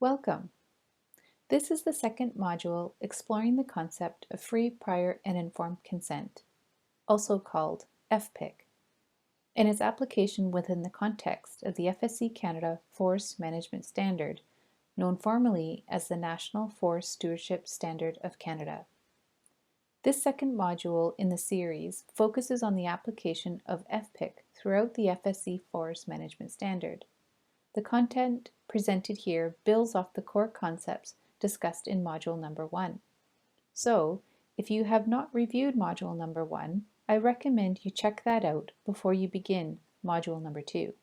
Welcome! This is the second module exploring the concept of free, prior, and informed consent, also called FPIC, and its application within the context of the FSC Canada Forest Management Standard, known formally as the National Forest Stewardship Standard of Canada. This second module in the series focuses on the application of FPIC throughout the FSC Forest Management Standard. The content presented here builds off the core concepts discussed in module number 1. So, if you have not reviewed module number 1, I recommend you check that out before you begin module number 2.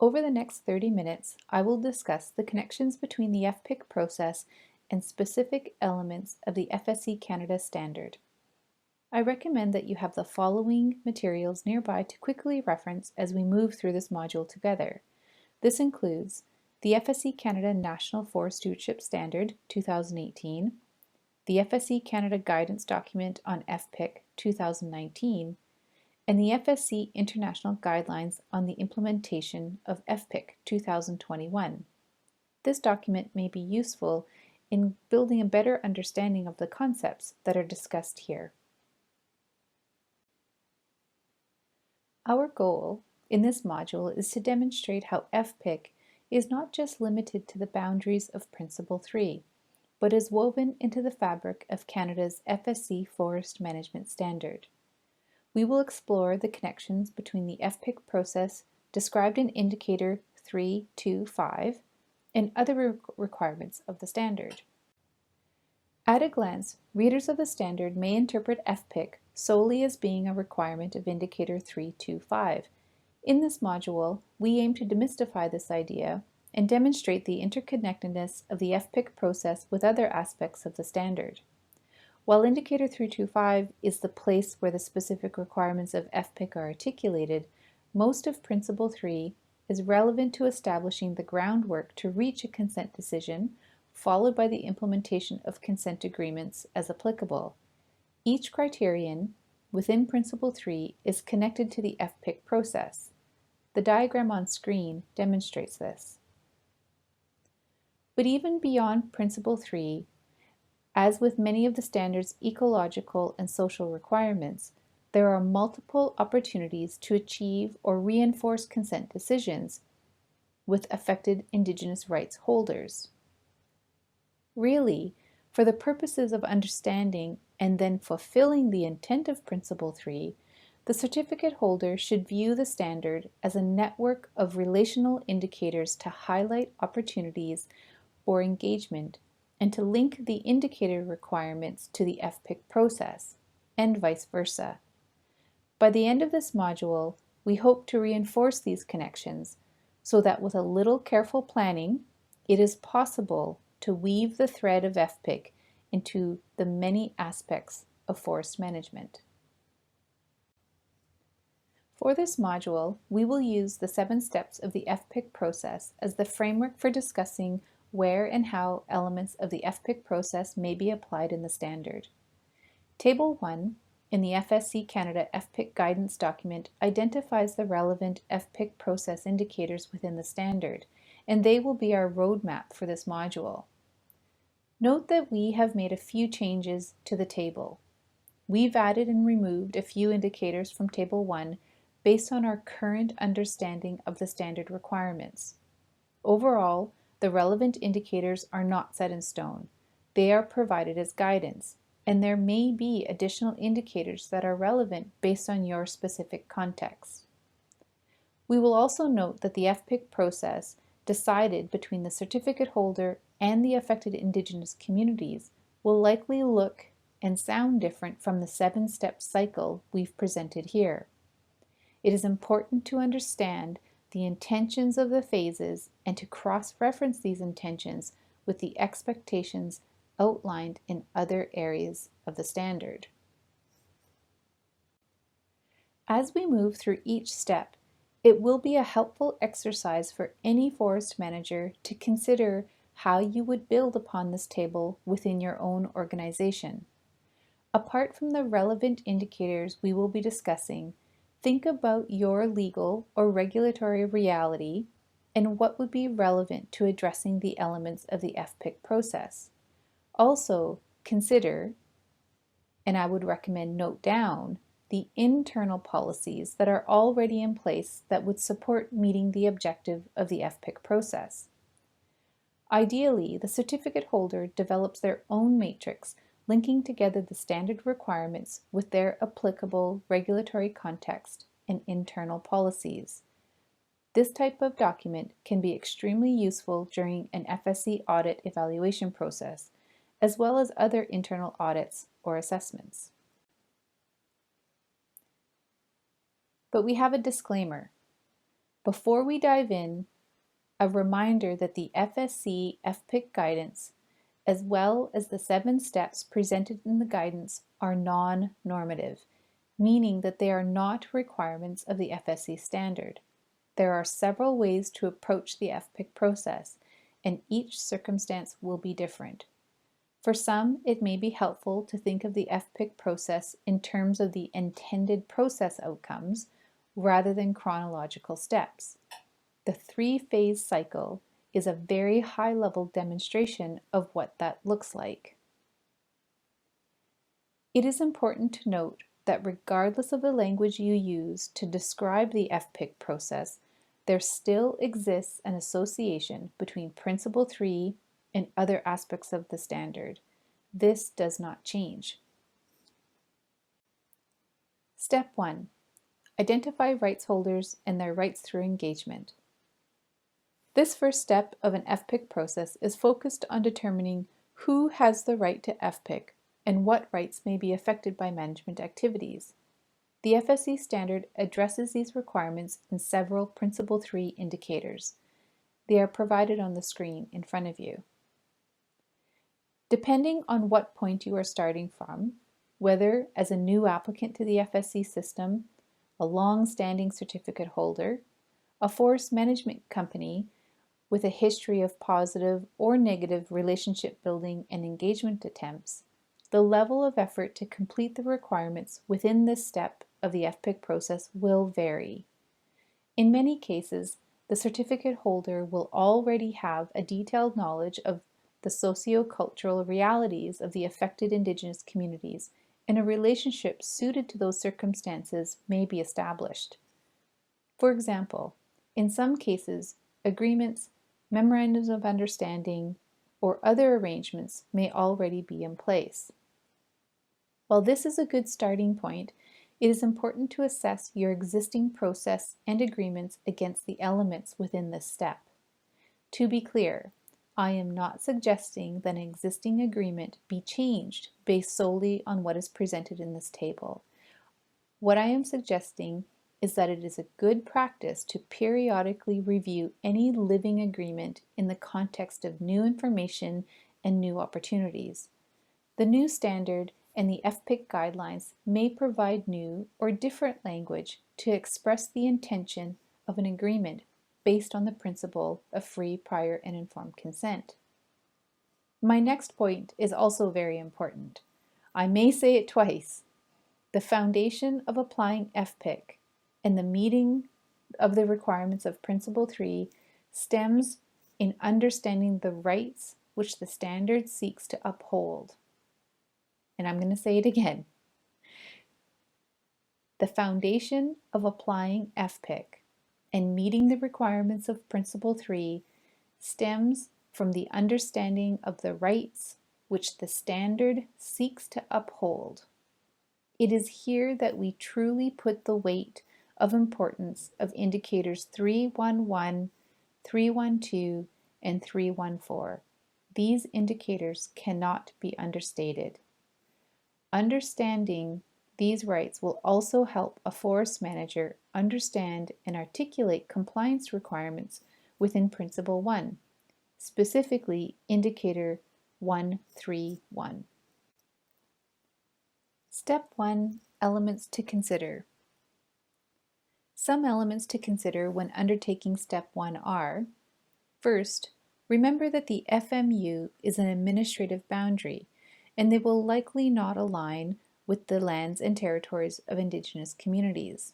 Over the next 30 minutes, I will discuss the connections between the FPIC process and specific elements of the FSC Canada standard. I recommend that you have the following materials nearby to quickly reference as we move through this module together. This includes the FSC Canada National Forest Stewardship Standard 2018, the FSC Canada Guidance Document on FPIC 2019, and the FSC International Guidelines on the Implementation of FPIC 2021. This document may be useful in building a better understanding of the concepts that are discussed here. Our goal in this module is to demonstrate how FPIC is not just limited to the boundaries of Principle 3, but is woven into the fabric of Canada's FSC Forest Management Standard. We will explore the connections between the FPIC process described in Indicator 3.2.5 and other requirements of the standard. At a glance, readers of the standard may interpret FPIC solely as being a requirement of Indicator 3.2.5. In this module, we aim to demystify this idea and demonstrate the interconnectedness of the FPIC process with other aspects of the standard. While Indicator 3.2.5 is the place where the specific requirements of FPIC are articulated, most of Principle 3 is relevant to establishing the groundwork to reach a consent decision, followed by the implementation of consent agreements as applicable. Each criterion within Principle 3 is connected to the FPIC process. The diagram on screen demonstrates this. But even beyond Principle 3, as with many of the standard's ecological and social requirements, there are multiple opportunities to achieve or reinforce consent decisions with affected Indigenous rights holders. Really, for the purposes of understanding and then fulfilling the intent of Principle 3, the certificate holder should view the standard as a network of relational indicators to highlight opportunities for engagement and to link the indicator requirements to the FPIC process, and vice versa. By the end of this module, we hope to reinforce these connections so that with a little careful planning, it is possible to weave the thread of FPIC into the many aspects of forest management. For this module, we will use the 7 steps of the FPIC process as the framework for discussing where and how elements of the FPIC process may be applied in the standard. Table 1 in the FSC Canada FPIC Guidance Document identifies the relevant FPIC process indicators within the standard, and they will be our roadmap for this module. Note that we have made a few changes to the table. We've added and removed a few indicators from Table 1 based on our current understanding of the standard requirements. Overall, the relevant indicators are not set in stone. They are provided as guidance, and there may be additional indicators that are relevant based on your specific context. We will also note that the FPIC process decided between the certificate holder and the affected Indigenous communities will likely look and sound different from the 7-step cycle we've presented here. It is important to understand the intentions of the phases and to cross-reference these intentions with the expectations outlined in other areas of the standard. As we move through each step, it will be a helpful exercise for any forest manager to consider how you would build upon this table within your own organization. Apart from the relevant indicators we will be discussing, think about your legal or regulatory reality and what would be relevant to addressing the elements of the FPIC process. Also, consider, and I would recommend note down, the internal policies that are already in place that would support meeting the objective of the FPIC process. Ideally, the certificate holder develops their own matrix linking together the standard requirements with their applicable regulatory context and internal policies. This type of document can be extremely useful during an FSC audit evaluation process, as well as other internal audits or assessments. But we have a disclaimer. Before we dive in, a reminder that the FSC FPIC guidance, as well as the 7 steps presented in the guidance, are non-normative, meaning that they are not requirements of the FSC standard. There are several ways to approach the FPIC process, and each circumstance will be different. For some, it may be helpful to think of the FPIC process in terms of the intended process outcomes rather than chronological steps. The 3-phase cycle is a very high-level demonstration of what that looks like. It is important to note that regardless of the language you use to describe the FPIC process, there still exists an association between Principle 3 and other aspects of the standard. This does not change. Step 1. Identify rights holders and their rights through engagement. This first step of an FPIC process is focused on determining who has the right to FPIC and what rights may be affected by management activities. The FSC standard addresses these requirements in several Principle 3 indicators. They are provided on the screen in front of you. Depending on what point you are starting from, whether as a new applicant to the FSC system, a long-standing certificate holder, a forest management company with a history of positive or negative relationship building and engagement attempts, the level of effort to complete the requirements within this step of the FPIC process will vary. In many cases, the certificate holder will already have a detailed knowledge of the socio-cultural realities of the affected Indigenous communities, and a relationship suited to those circumstances may be established. For example, in some cases, agreements, memorandums of understanding, or other arrangements may already be in place. While this is a good starting point, it is important to assess your existing process and agreements against the elements within this step. To be clear, I am not suggesting that an existing agreement be changed based solely on what is presented in this table. What I am suggesting is that it is a good practice to periodically review any living agreement in the context of new information and new opportunities. The new standard and the FPIC guidelines may provide new or different language to express the intention of an agreement based on the principle of free, prior, and informed consent. My next point is also very important. I may say it twice. The foundation of applying FPIC and the meeting of the requirements of Principle 3 stems in understanding the rights which the standard seeks to uphold. And I'm going to say it again. The foundation of applying FPIC and meeting the requirements of Principle 3 stems from the understanding of the rights which the standard seeks to uphold. It is here that we truly put the weight of importance of indicators 311, 312, and 314. These indicators cannot be understated. Understanding these rights will also help a forest manager understand and articulate compliance requirements within Principle 1, specifically Indicator 131. Step 1. Elements to consider. Some elements to consider when undertaking Step 1 are: first, remember that the FMU is an administrative boundary, and they will likely not align with the lands and territories of Indigenous communities.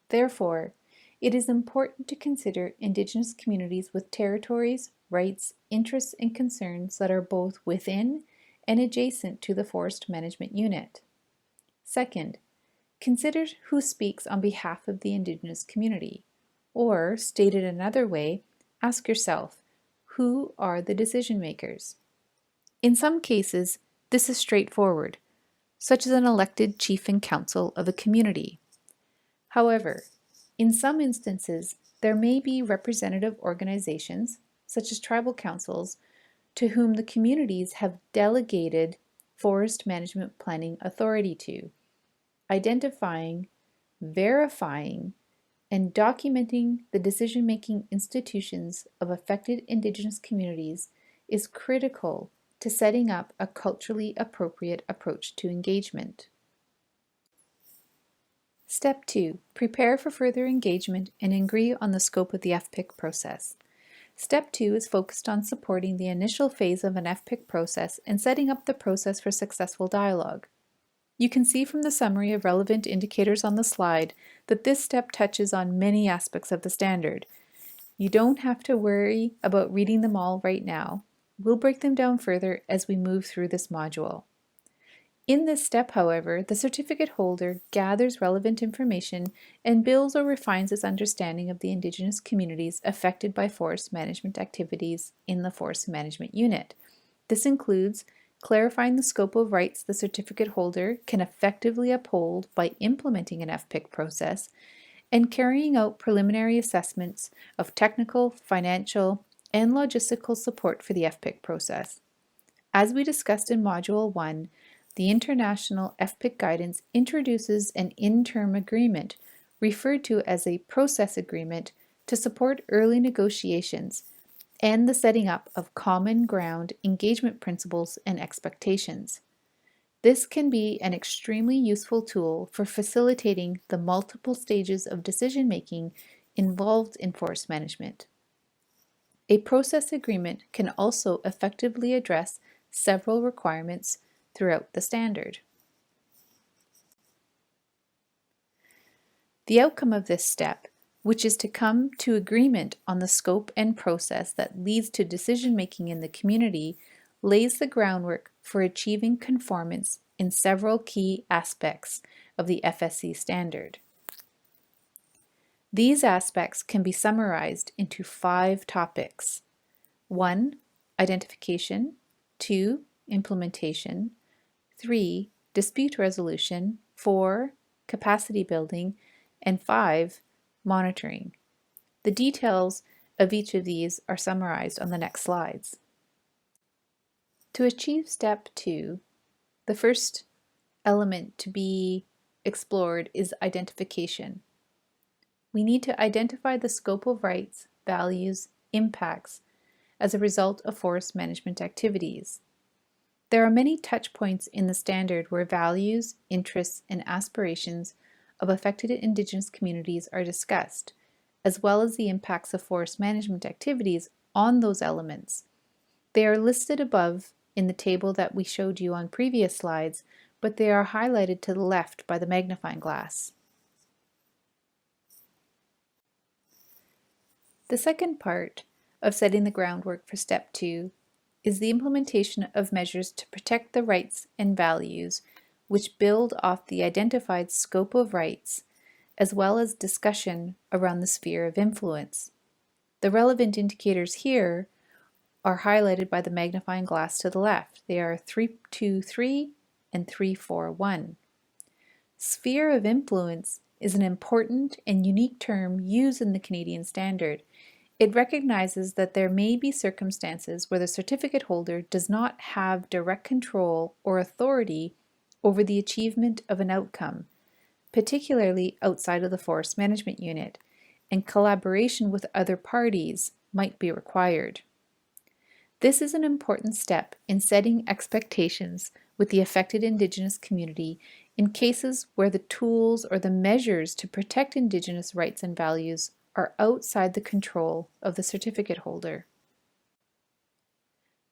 Therefore, it is important to consider Indigenous communities with territories, rights, interests, and concerns that are both within and adjacent to the Forest Management Unit. Second, consider who speaks on behalf of the Indigenous community. Or, stated another way, ask yourself, who are the decision makers? In some cases, this is straightforward, such as an elected chief and council of a community. However, in some instances, there may be representative organizations, such as tribal councils, to whom the communities have delegated forest management planning authority to. Identifying, verifying, and documenting the decision-making institutions of affected Indigenous communities is critical to setting up a culturally appropriate approach to engagement. Step 2. Prepare for further engagement and agree on the scope of the FPIC process. Step 2 is focused on supporting the initial phase of an FPIC process and setting up the process for successful dialogue. You can see from the summary of relevant indicators on the slide that this step touches on many aspects of the standard. You don't have to worry about reading them all right now. We'll break them down further as we move through this module. In this step, however, the certificate holder gathers relevant information and builds or refines its understanding of the Indigenous communities affected by forest management activities in the Forest Management Unit. This includes clarifying the scope of rights the certificate holder can effectively uphold by implementing an FPIC process, and carrying out preliminary assessments of technical, financial, and logistical support for the FPIC process. As we discussed in Module 1, the International FPIC Guidance introduces an in-term agreement, referred to as a process agreement, to support early negotiations and the setting up of common ground engagement principles and expectations. This can be an extremely useful tool for facilitating the multiple stages of decision-making involved in forest management. A process agreement can also effectively address several requirements throughout the standard. The outcome of this step, which is to come to agreement on the scope and process that leads to decision-making in the community, lays the groundwork for achieving conformance in several key aspects of the FSC standard. These aspects can be summarized into 5 topics. 1. Identification. 2. Implementation. 3. Dispute resolution. 4. Capacity building. And 5. Monitoring. The details of each of these are summarized on the next slides. To achieve step 2, the first element to be explored is identification. We need to identify the scope of rights, values, impacts as a result of forest management activities. There are many touch points in the standard where values, interests, and aspirations of affected Indigenous communities are discussed, as well as the impacts of forest management activities on those elements. They are listed above in the table that we showed you on previous slides, but they are highlighted to the left by the magnifying glass. The second part of setting the groundwork for step 2 is the implementation of measures to protect the rights and values which build off the identified scope of rights, as well as discussion around the sphere of influence. The relevant indicators here are highlighted by the magnifying glass to the left. They are 323 and 341. Sphere of influence is an important and unique term used in the Canadian Standard. It recognizes that there may be circumstances where the certificate holder does not have direct control or authority over the achievement of an outcome, particularly outside of the Forest Management Unit, and collaboration with other parties might be required. This is an important step in setting expectations with the affected Indigenous community in cases where the tools or the measures to protect Indigenous rights and values are outside the control of the certificate holder.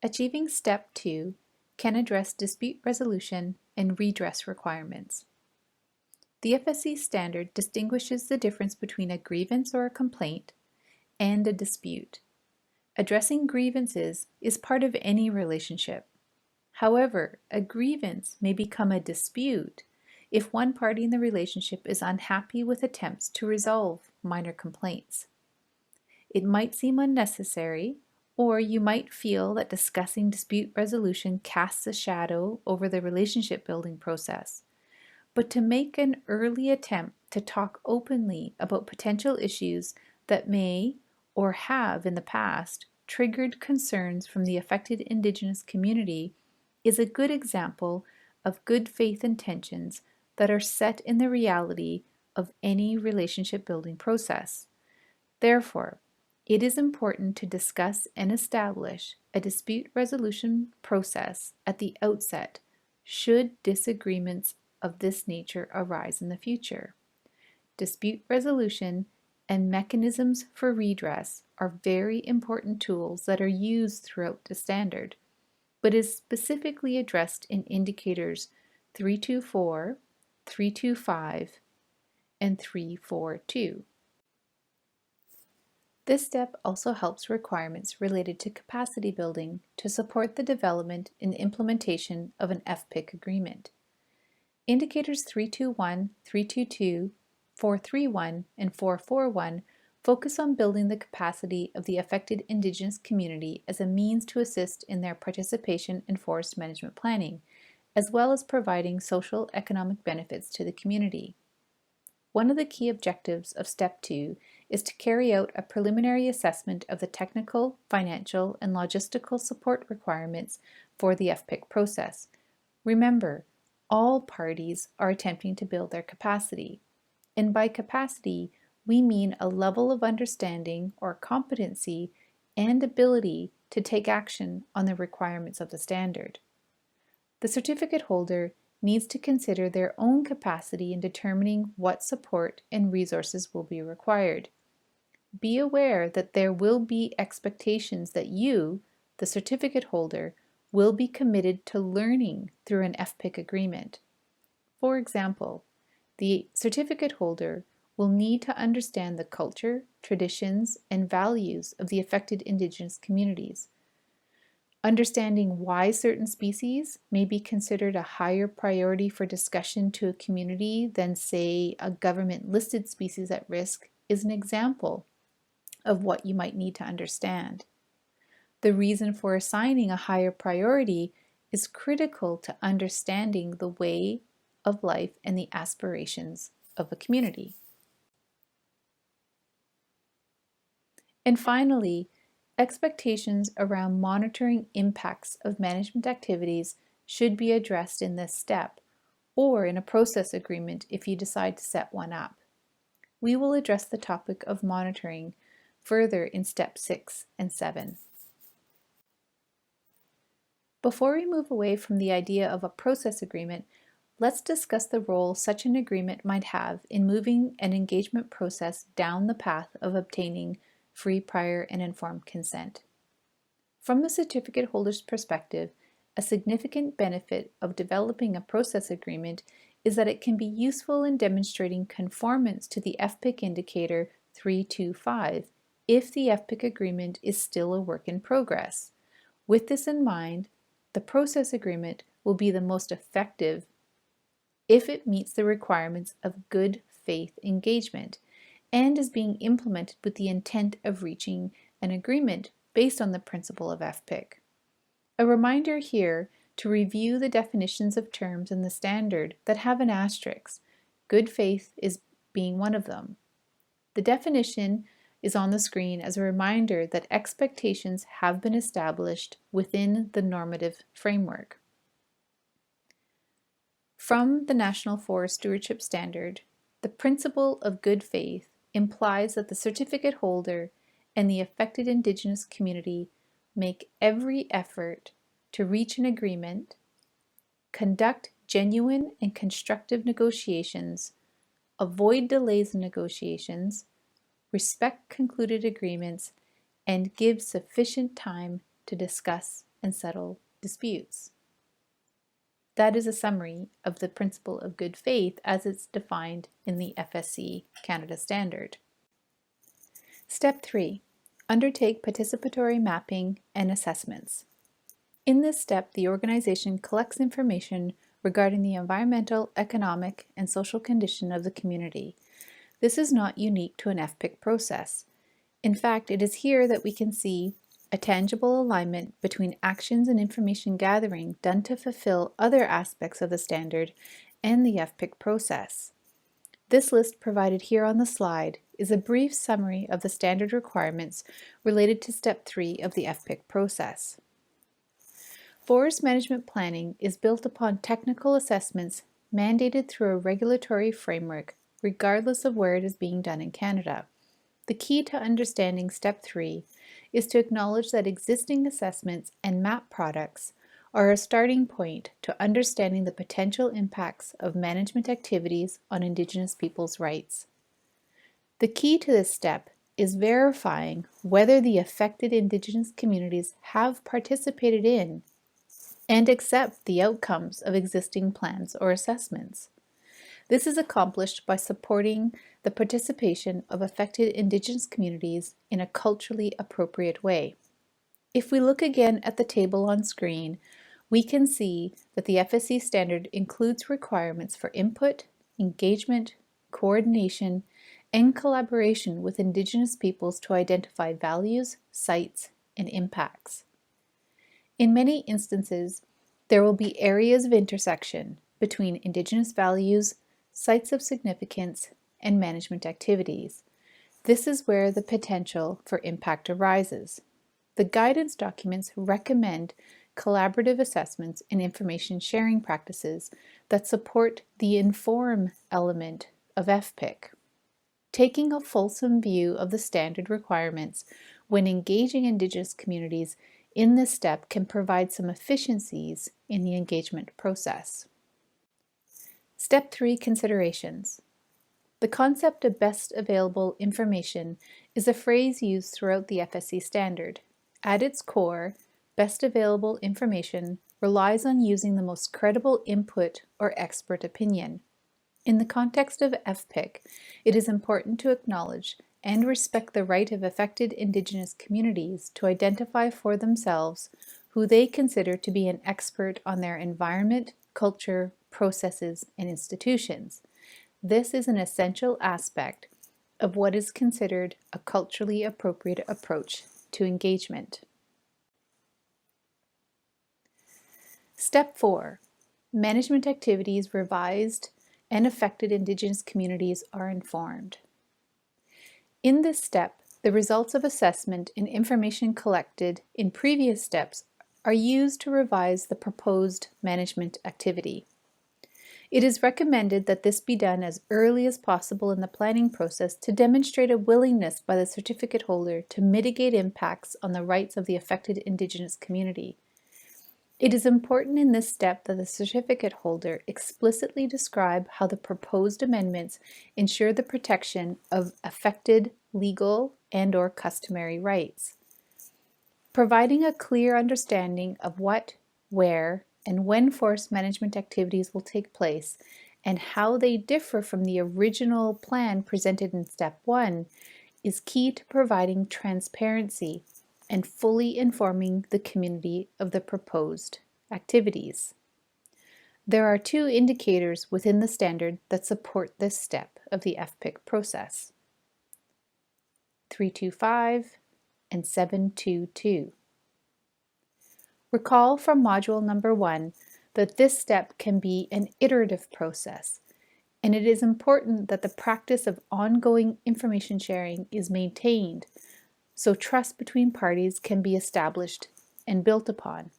Achieving step 2 can address dispute resolution and redress requirements. The FSC standard distinguishes the difference between a grievance or a complaint and a dispute. Addressing grievances is part of any relationship. However, a grievance may become a dispute if one party in the relationship is unhappy with attempts to resolve minor complaints. It might seem unnecessary, or you might feel that discussing dispute resolution casts a shadow over the relationship building process. But to make an early attempt to talk openly about potential issues that may or have in the past triggered concerns from the affected Indigenous community is a good example of good faith intentions that are set in the reality of any relationship building process. Therefore, it is important to discuss and establish a dispute resolution process at the outset should disagreements of this nature arise in the future. Dispute resolution and mechanisms for redress are very important tools that are used throughout the standard, but is specifically addressed in indicators 324, 325, and 342. This step also helps requirements related to capacity building to support the development and implementation of an FPIC agreement. Indicators 321, 322, 431, and 441 focus on building the capacity of the affected Indigenous community as a means to assist in their participation in forest management planning, as well as providing social economic benefits to the community. One of the key objectives of Step 2 is to carry out a preliminary assessment of the technical, financial, and logistical support requirements for the FPIC process. Remember, all parties are attempting to build their capacity. And by capacity, we mean a level of understanding or competency and ability to take action on the requirements of the standard. The certificate holder needs to consider their own capacity in determining what support and resources will be required. Be aware that there will be expectations that you, the certificate holder, will be committed to learning through an FPIC agreement. For example, the certificate holder will need to understand the culture, traditions, and values of the affected Indigenous communities. Understanding why certain species may be considered a higher priority for discussion to a community than, say, a government-listed species at risk is an example of what you might need to understand. The reason for assigning a higher priority is critical to understanding the way of life and the aspirations of a community. And finally, expectations around monitoring impacts of management activities should be addressed in this step, or in a process agreement if you decide to set one up. We will address the topic of monitoring further in Step 6 and 7. Before we move away from the idea of a process agreement, let's discuss the role such an agreement might have in moving an engagement process down the path of obtaining free, prior, and informed consent. From the certificate holder's perspective, a significant benefit of developing a process agreement is that it can be useful in demonstrating conformance to the FPIC indicator 325 if the FPIC agreement is still a work in progress. With this in mind, the process agreement will be the most effective if it meets the requirements of good faith engagement and is being implemented with the intent of reaching an agreement based on the principle of FPIC. A reminder here to review the definitions of terms in the standard that have an asterisk. Good faith is being one of them. The definition is on the screen as a reminder that expectations have been established within the normative framework. From the National Forest Stewardship Standard, the principle of good faith implies that the certificate holder and the affected Indigenous community make every effort to reach an agreement, conduct genuine and constructive negotiations, avoid delays in negotiations, respect concluded agreements, and give sufficient time to discuss and settle disputes. That is a summary of the principle of good faith as it's defined in the FSC Canada Standard. Step 3. Undertake participatory mapping and assessments. In this step, the organization collects information regarding the environmental, economic, and social condition of the community. This is not unique to an FPIC process. In fact, it is here that we can see a tangible alignment between actions and information gathering done to fulfill other aspects of the standard and the FPIC process. This list provided here on the slide is a brief summary of the standard requirements related to Step 3 of the FPIC process. Forest management planning is built upon technical assessments mandated through a regulatory framework, regardless of where it is being done in Canada. The key to understanding Step 3 is to acknowledge that existing assessments and map products are a starting point to understanding the potential impacts of management activities on Indigenous peoples' rights. The key to this step is verifying whether the affected Indigenous communities have participated in and accept the outcomes of existing plans or assessments. This is accomplished by supporting the participation of affected Indigenous communities in a culturally appropriate way. If we look again at the table on screen, we can see that the FSC standard includes requirements for input, engagement, coordination, and collaboration with Indigenous peoples to identify values, sites, and impacts. In many instances, there will be areas of intersection between Indigenous values, sites of significance, and management activities. This is where the potential for impact arises. The guidance documents recommend collaborative assessments and information sharing practices that support the inform element of FPIC. Taking a fulsome view of the standard requirements when engaging Indigenous communities in this step can provide some efficiencies in the engagement process. Step 3 considerations. The concept of best available information is a phrase used throughout the FSC standard. At its core, best available information relies on using the most credible input or expert opinion. In the context of FPIC, it is important to acknowledge and respect the right of affected Indigenous communities to identify for themselves who they consider to be an expert on their environment, culture, processes, and institutions. This is an essential aspect of what is considered a culturally appropriate approach to engagement. Step 4. Management activities revised and affected Indigenous communities are informed. In this step, the results of assessment and information collected in previous steps are used to revise the proposed management activity. It is recommended that this be done as early as possible in the planning process to demonstrate a willingness by the certificate holder to mitigate impacts on the rights of the affected Indigenous community. It is important in this step that the certificate holder explicitly describe how the proposed amendments ensure the protection of affected legal and/or customary rights. Providing a clear understanding of what, where, and when forest management activities will take place and how they differ from the original plan presented in Step 1 is key to providing transparency and fully informing the community of the proposed activities. There are 2 indicators within the standard that support this step of the FPIC process: 325 and 722. Recall from module number 1 that this step can be an iterative process, and it is important that the practice of ongoing information sharing is maintained so trust between parties can be established and built upon.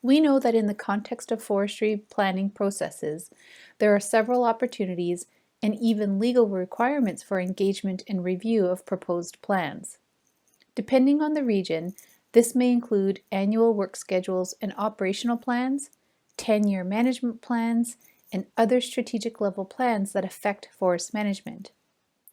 We know that in the context of forestry planning processes, there are several opportunities and even legal requirements for engagement and review of proposed plans. Depending on the region, this may include annual work schedules and operational plans, 10-year management plans, and other strategic level plans that affect forest management.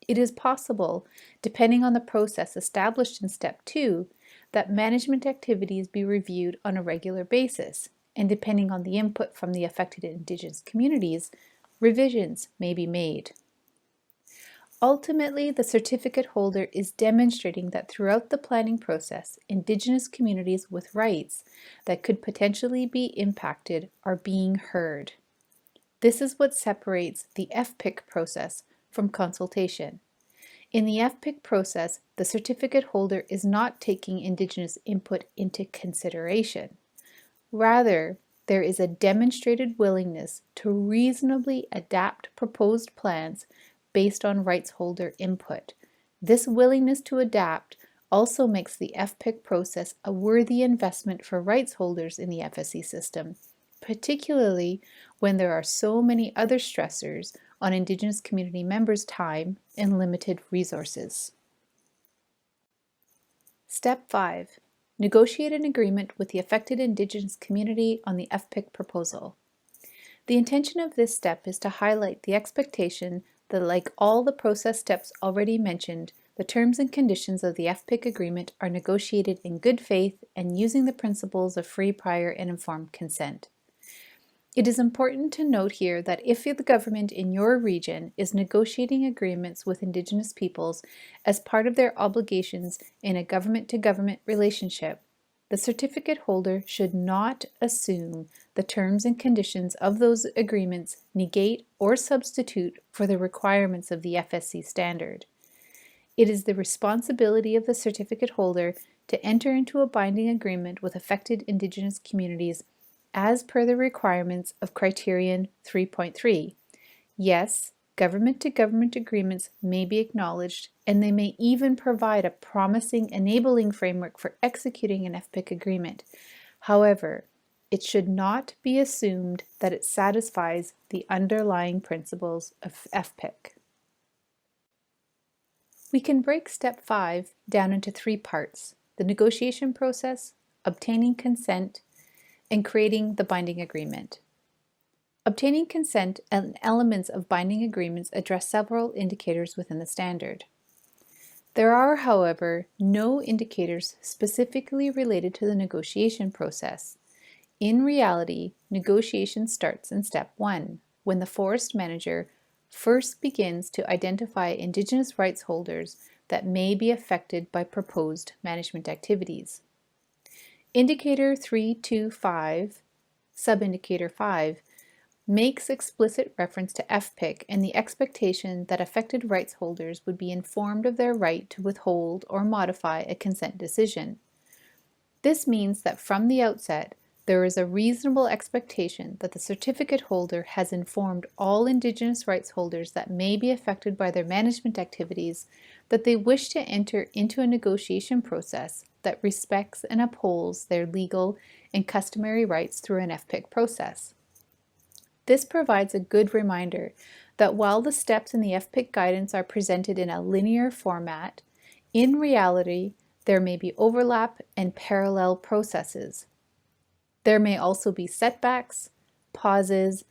It is possible, depending on the process established in Step 2, that management activities be reviewed on a regular basis, and depending on the input from the affected Indigenous communities, revisions may be made. Ultimately, the certificate holder is demonstrating that throughout the planning process, Indigenous communities with rights that could potentially be impacted are being heard. This is what separates the FPIC process from consultation. In the FPIC process, the certificate holder is not taking Indigenous input into consideration. Rather, there is a demonstrated willingness to reasonably adapt proposed plans based on rights holder input. This willingness to adapt also makes the FPIC process a worthy investment for rights holders in the FSC system, particularly when there are so many other stressors on Indigenous community members' time and limited resources. Step 5. Negotiate an agreement with the affected Indigenous community on the FPIC proposal. The intention of this step is to highlight the expectation that, like all the process steps already mentioned, the terms and conditions of the FPIC agreement are negotiated in good faith and using the principles of free, prior, and informed consent. It is important to note here that if the government in your region is negotiating agreements with Indigenous peoples as part of their obligations in a government-to-government relationship, the certificate holder should not assume the terms and conditions of those agreements negate or substitute for the requirements of the FSC standard. It is the responsibility of the certificate holder to enter into a binding agreement with affected Indigenous communities as per the requirements of Criterion 3.3. Yes, government-to-government agreements may be acknowledged, and they may even provide a promising enabling framework for executing an FPIC agreement. However, it should not be assumed that it satisfies the underlying principles of FPIC. We can break Step 5 down into 3 parts: the negotiation process, obtaining consent, and creating the binding agreement. Obtaining consent and elements of binding agreements address several indicators within the standard. There are, however, no indicators specifically related to the negotiation process. In reality, negotiation starts in Step 1, when the forest manager first begins to identify Indigenous rights holders that may be affected by proposed management activities. Indicator 325, Subindicator 5, makes explicit reference to FPIC and the expectation that affected rights holders would be informed of their right to withhold or modify a consent decision. This means that from the outset, there is a reasonable expectation that the certificate holder has informed all Indigenous rights holders that may be affected by their management activities that they wish to enter into a negotiation process that respects and upholds their legal and customary rights through an FPIC process. This provides a good reminder that while the steps in the FPIC guidance are presented in a linear format, in reality, there may be overlap and parallel processes. There may also be setbacks, pauses,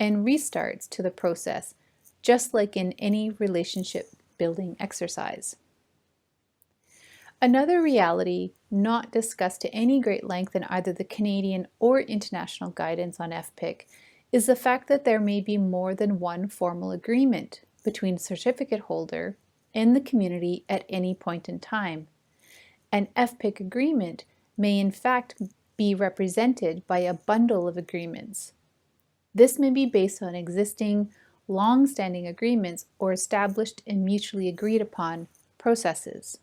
and restarts to the process, just like in any relationship building exercise. Another reality not discussed to any great length in either the Canadian or international guidance on FPIC is the fact that there may be more than one formal agreement between the certificate holder and the community at any point in time. An FPIC agreement may in fact be represented by a bundle of agreements. This may be based on existing, long-standing agreements or established and mutually agreed upon processes.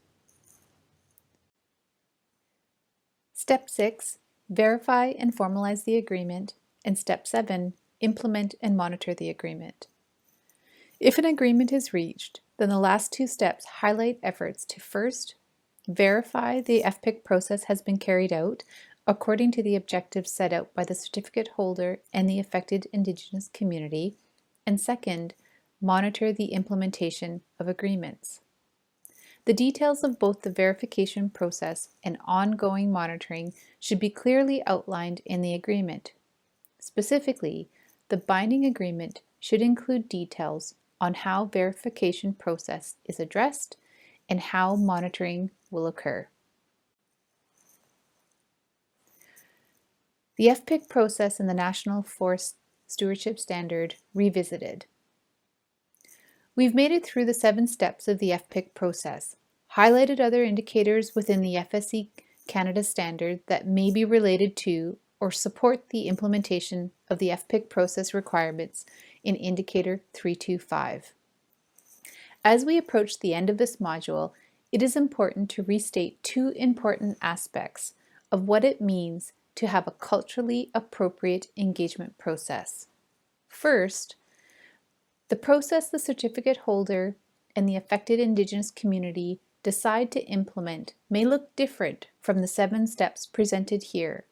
Step 6, verify and formalize the agreement, and Step 7, implement and monitor the agreement. If an agreement is reached, then the last 2 steps highlight efforts to first, verify the FPIC process has been carried out according to the objectives set out by the certificate holder and the affected Indigenous community, and second, monitor the implementation of agreements. The details of both the verification process and ongoing monitoring should be clearly outlined in the agreement. Specifically, the binding agreement should include details on how verification process is addressed and how monitoring will occur. The FPIC process and the National Forest Stewardship Standard revisited. We've made it through the 7 steps of the FPIC process, highlighted other indicators within the FSC Canada standard that may be related to or support the implementation of the FPIC process requirements in Indicator 325. As we approach the end of this module, it is important to restate 2 important aspects of what it means to have a culturally appropriate engagement process. First, the process the certificate holder and the affected Indigenous community decide to implement may look different from the 7 steps presented here,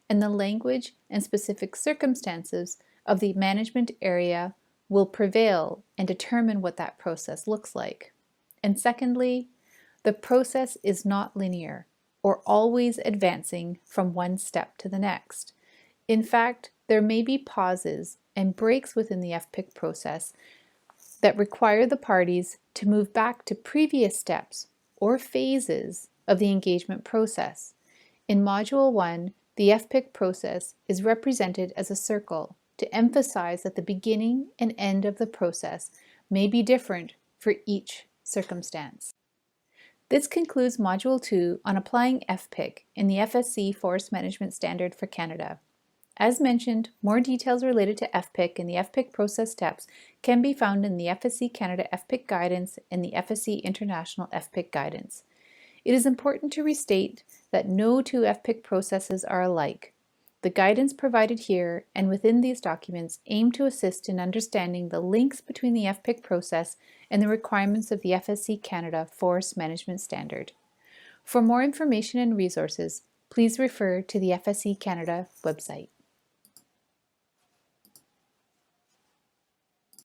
and the language and specific circumstances of the management area will prevail and determine what that process looks like. And secondly, the process is not linear or always advancing from one step to the next. In fact, there may be pauses and breaks within the FPIC process that require the parties to move back to previous steps or phases of the engagement process. In Module 1, the FPIC process is represented as a circle to emphasize that the beginning and end of the process may be different for each circumstance. This concludes Module 2 on applying FPIC in the FSC Forest Management Standard for Canada. As mentioned, more details related to FPIC and the FPIC process steps can be found in the FSC Canada FPIC Guidance and the FSC International FPIC Guidance. It is important to restate that no 2 FPIC processes are alike. The guidance provided here and within these documents aim to assist in understanding the links between the FPIC process and the requirements of the FSC Canada Forest Management Standard. For more information and resources, please refer to the FSC Canada website.